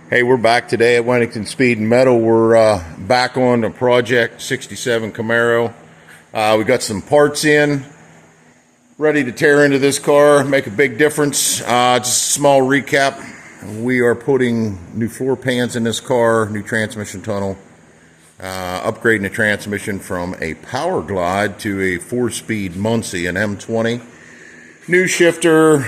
Hey, we're back today at Wennington Speed and Metal. We're back on the Project 67 Camaro. We got some parts in, ready to tear into this car, make a big difference. Just a small recap. We are putting new floor pans in this car, new transmission tunnel, upgrading the transmission from a Power Glide to a 4-speed Muncie, an M20. New shifter,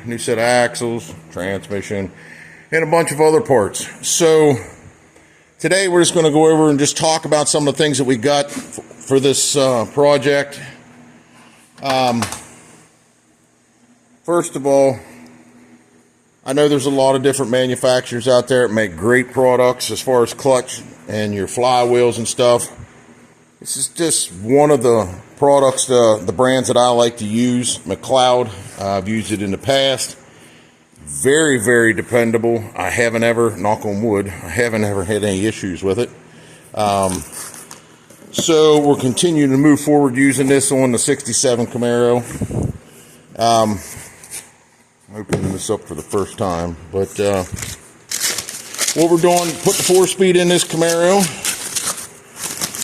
new set of axles, transmission, and a bunch of other parts. So today we're just going to go over and just talk about some of the things that we got for this project. First of all, I know there's a lot of different manufacturers out there that make great products as far as clutch and your flywheels and stuff. This is just one of the products, the brands that I like to use. McLeod, I've used it in the past. Very, very dependable. I haven't ever, knock on wood, I haven't ever had any issues with it. So we're continuing to move forward using this on the 67 Camaro. I'm opening this up for the first time, but what we're doing, put the 4-speed in this Camaro.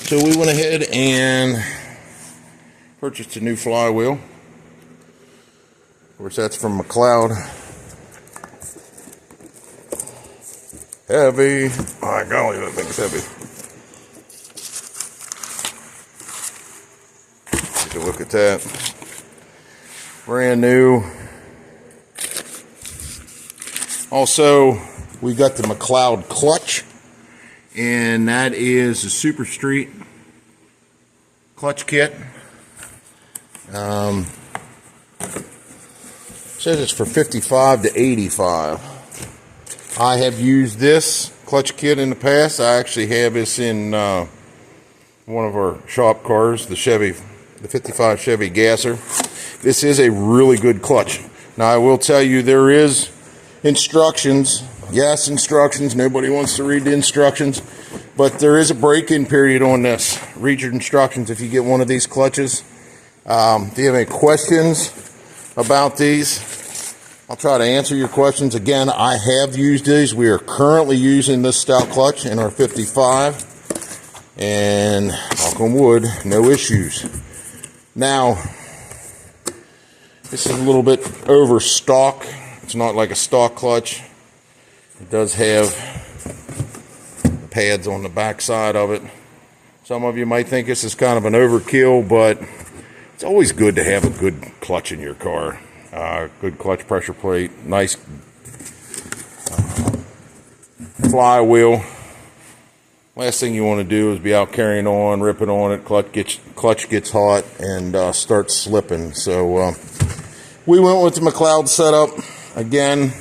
So we went ahead and purchased a new flywheel. Of course, that's from McLeod. Heavy. My golly, that thing's heavy. Take a look at that. Brand new. Also, we got the McLeod clutch, and that is a Super Street clutch kit. Says it's for 55 to 85. I have used this clutch kit in the past. I actually have this in one of our shop cars, the 55 Chevy Gasser. This is a really good clutch. Now, I will tell you, there is instructions. Yes, instructions. Nobody wants to read the instructions. But there is a break-in period on this. Read your instructions if you get one of these clutches. If you have any questions about these, I'll try to answer your questions. Again, I have used these. We are currently using this stout clutch in our 55. And knock on wood, no issues. Now, this is a little bit over stock. It's not like a stock clutch. It does have pads on the back side of it. Some of you might think this is kind of an overkill, but it's always good to have a good clutch in your car. Good clutch pressure plate, nice flywheel. Last thing you want to do is be out carrying on, ripping on it. Clutch gets hot and starts slipping. So we went with the McLeod setup. Again,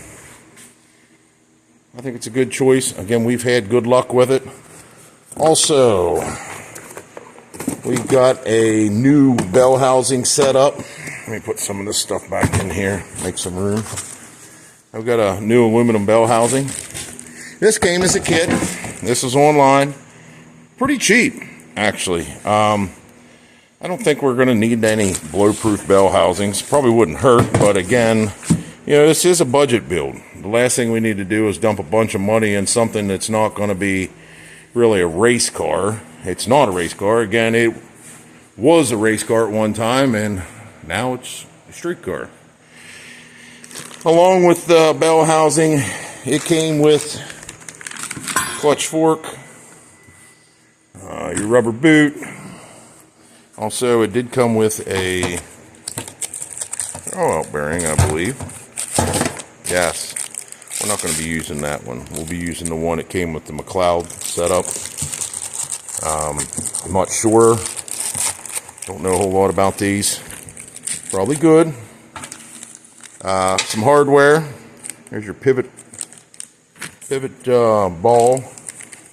I think it's a good choice. Again, we've had good luck with it. Also, we've got a new bell housing set up. Let me put some of this stuff back in here, make some room. I've got a new aluminum bell housing. This came as a kit. This is online. Pretty cheap, actually. I don't think we're going to need any blow-proof bell housings. Probably wouldn't hurt, but again, you know, this is a budget build. The last thing we need to do is dump a bunch of money in something that's not going to be really a race car. It's not a race car. Again, it was a race car at one time, and now it's a street car. Along with the bell housing, it came with clutch fork, your rubber boot. Also, it did come with a throwout bearing, I believe. Yes, we're not going to be using that one. We'll be using the one that came with the McLeod setup. I'm not sure. Don't know a whole lot about these. Probably good. Some hardware. Here's your pivot ball.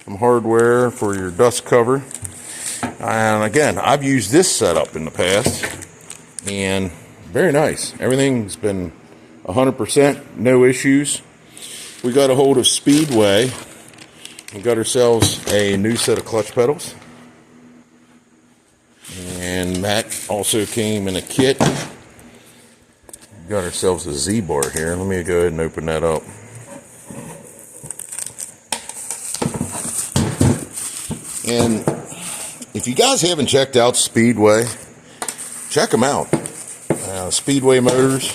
Some hardware for your dust cover. And again, I've used this setup in the past, and very nice. Everything's been 100%, no issues. We got a hold of Speedway. We got ourselves a new set of clutch pedals. And that also came in a kit. Got ourselves a Z-bar here. Let me go ahead and open that up. And if you guys haven't checked out Speedway, check them out. Speedway Motors.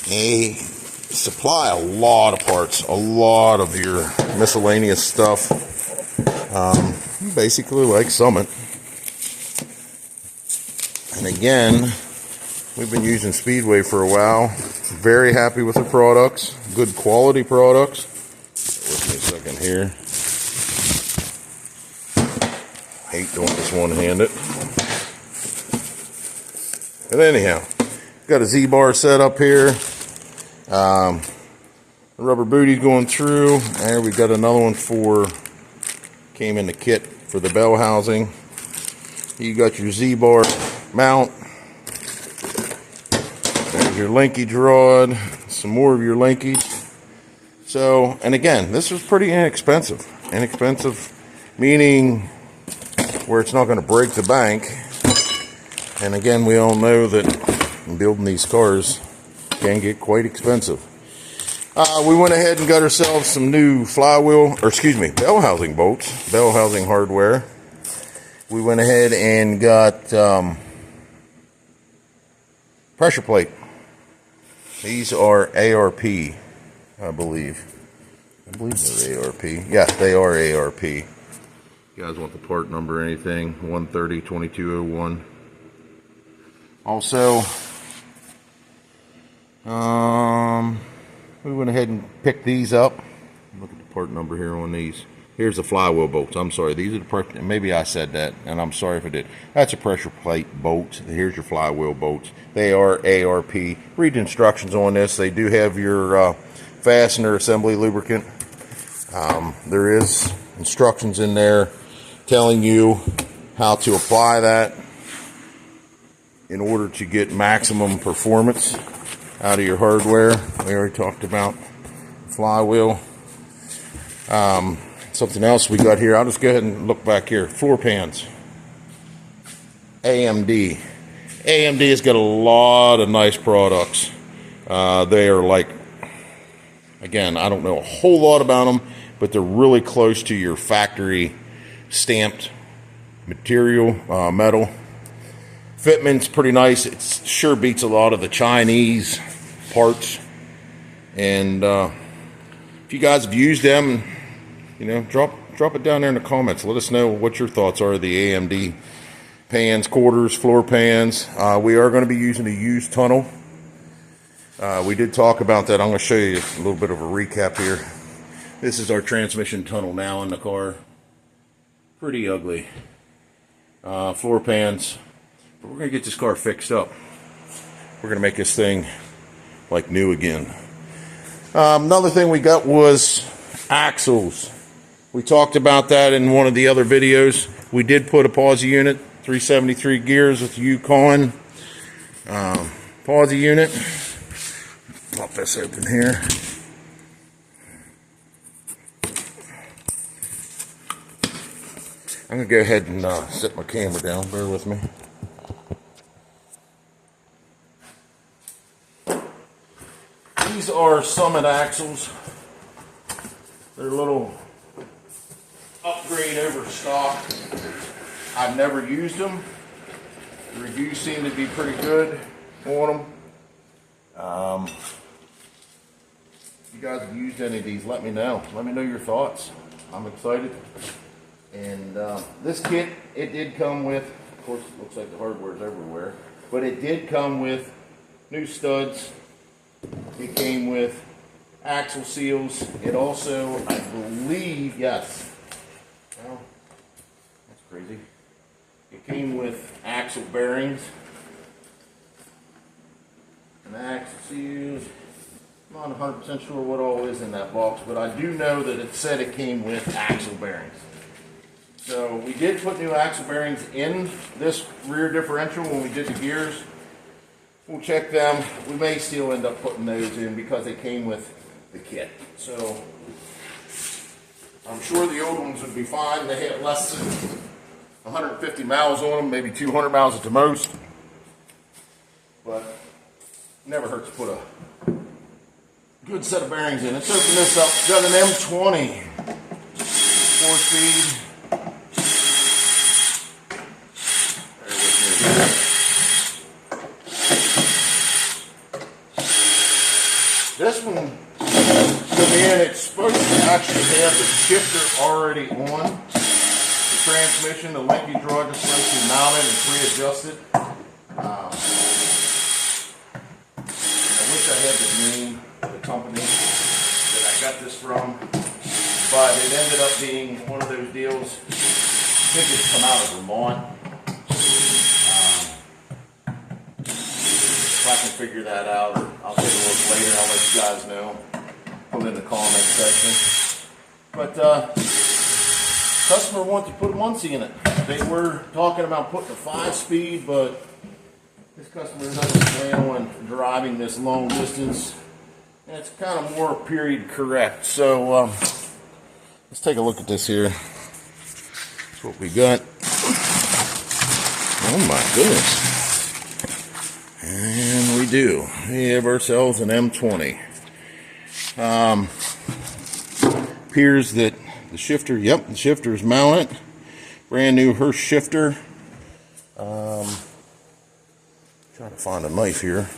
They supply a lot of parts, a lot of your miscellaneous stuff. Basically like Summit. And again, we've been using Speedway for a while. Very happy with the products. Good quality products. Bear with me a second here. Hate doing this one-handed. But anyhow, got a Z-bar set up here. The rubber booty going through. And we got another one came in the kit for the bell housing. You got your Z-bar mount. There's your linkage rod. Some more of your linkage. So, and again, this was pretty inexpensive. Inexpensive meaning where it's not going to break the bank. And again, we all know that building these cars can get quite expensive. We went ahead and got ourselves some new bell housing bolts, bell housing hardware. We went ahead and got pressure plate. These are ARP, I believe. I believe they're ARP. Yes, they are ARP. You guys want the part number or anything? 130-2201. Also, we went ahead and picked these up. Look at the part number here on these. Here's the flywheel bolts. I'm sorry. These are the pressure. Maybe I said that, and I'm sorry if I did. That's a pressure plate bolt. Here's your flywheel bolts. They are ARP. Read the instructions on this. They do have your fastener assembly lubricant. There is instructions in there telling you how to apply that in order to get maximum performance out of your hardware. We already talked about flywheel. Something else we got here. I'll just go ahead and look back here. Floor pans. AMD. AMD has got a lot of nice products. They are like, again, I don't know a whole lot about them, but they're really close to your factory stamped material, metal. Fitment's pretty nice. It sure beats a lot of the Chinese parts. And if you guys have used them, you know, drop it down there in the comments. Let us know what your thoughts are of the AMD pans, quarters, floor pans. We are going to be using a used tunnel. We did talk about that. I'm going to show you a little bit of a recap here. This is our transmission tunnel now in the car. Pretty ugly. Floor pans. But we're going to get this car fixed up. We're going to make this thing like new again. Another thing we got was axles. We talked about that in one of the other videos. We did put a Pawsey unit, 373 gears with the Yukon Pawsey unit. Pop this open here. I'm going to go ahead and set my camera down. Bear with me. These are Summit axles. They're a little upgrade over stock. I've never used them. The reviews seem to be pretty good on them. If you guys have used any of these, let me know. Let me know your thoughts. I'm excited. And this kit, it did come with, of course it looks like the hardware's everywhere, but it did come with new studs. It came with axle seals. It also, I believe, yes. Well, that's crazy. It came with axle bearings and axle seals. I'm not 100% sure what all is in that box, but I do know that it said it came with axle bearings. So we did put new axle bearings in this rear differential when we did the gears. We'll check them. We may still end up putting those in because they came with the kit. So I'm sure the old ones would be fine. They had less than 150 miles on them, maybe 200 miles at the most. But never hurts to put a good set of bearings in. Let's open this up. Got an M20 4-speed. This one, again, it's supposed to actually have the shifter already on the transmission. The linkage rod is supposed to be mounted and pre-adjusted. I wish I had the name of the company that I got this from, but it ended up being one of those deals. I think it's come out of Vermont. If I can figure that out, or I'll take a look later. I'll let you guys know. Put it in the comment section. But customer wants to put a Muncie in it. They were talking about putting a 5-speed, but this customer doesn't plan on driving this long distance, and it's kind of more period correct. So let's take a look at this here. That's what we got. Oh my goodness. And we do. We have ourselves an M20. Appears that the shifter, yep, the shifter is mounted. Brand new Hirsch shifter. Trying to find a knife here.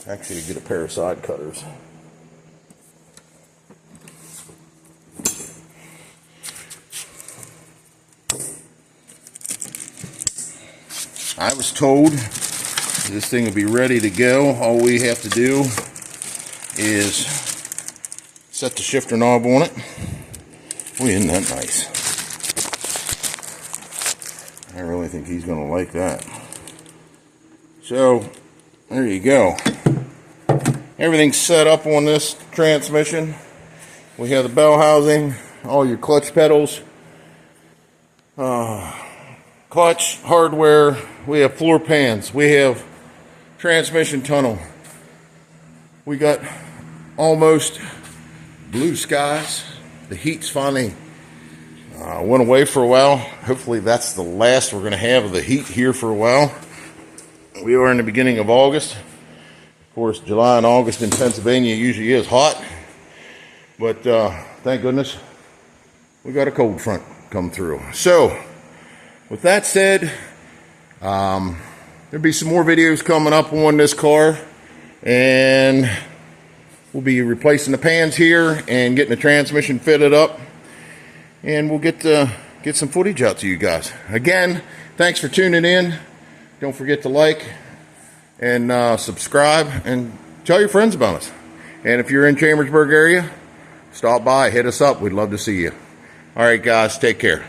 Actually, to get a pair of side cutters. I was told this thing will be ready to go. All we have to do is set the shifter knob on it. Boy, isn't that nice? I really think he's going to like that. So, there you go. Everything's set up on this transmission. We have the bell housing, all your clutch pedals, clutch hardware. We have floor pans. We have transmission tunnel. We got almost blue skies. The heat's finally went away for a while. Hopefully that's the last we're going to have of the heat here for a while. We are in the beginning of August. Of course, July and August in Pennsylvania usually is hot. But thank goodness we got a cold front come through. So, with that said, there'll be some more videos coming up on this car, and we'll be replacing the pans here and getting the transmission fitted up, and we'll get some footage out to you guys. Again, thanks for tuning in. Don't forget to like and subscribe, and tell your friends about us. And if you're in Chambersburg area, stop by, hit us up. We'd love to see you. All right, guys, take care.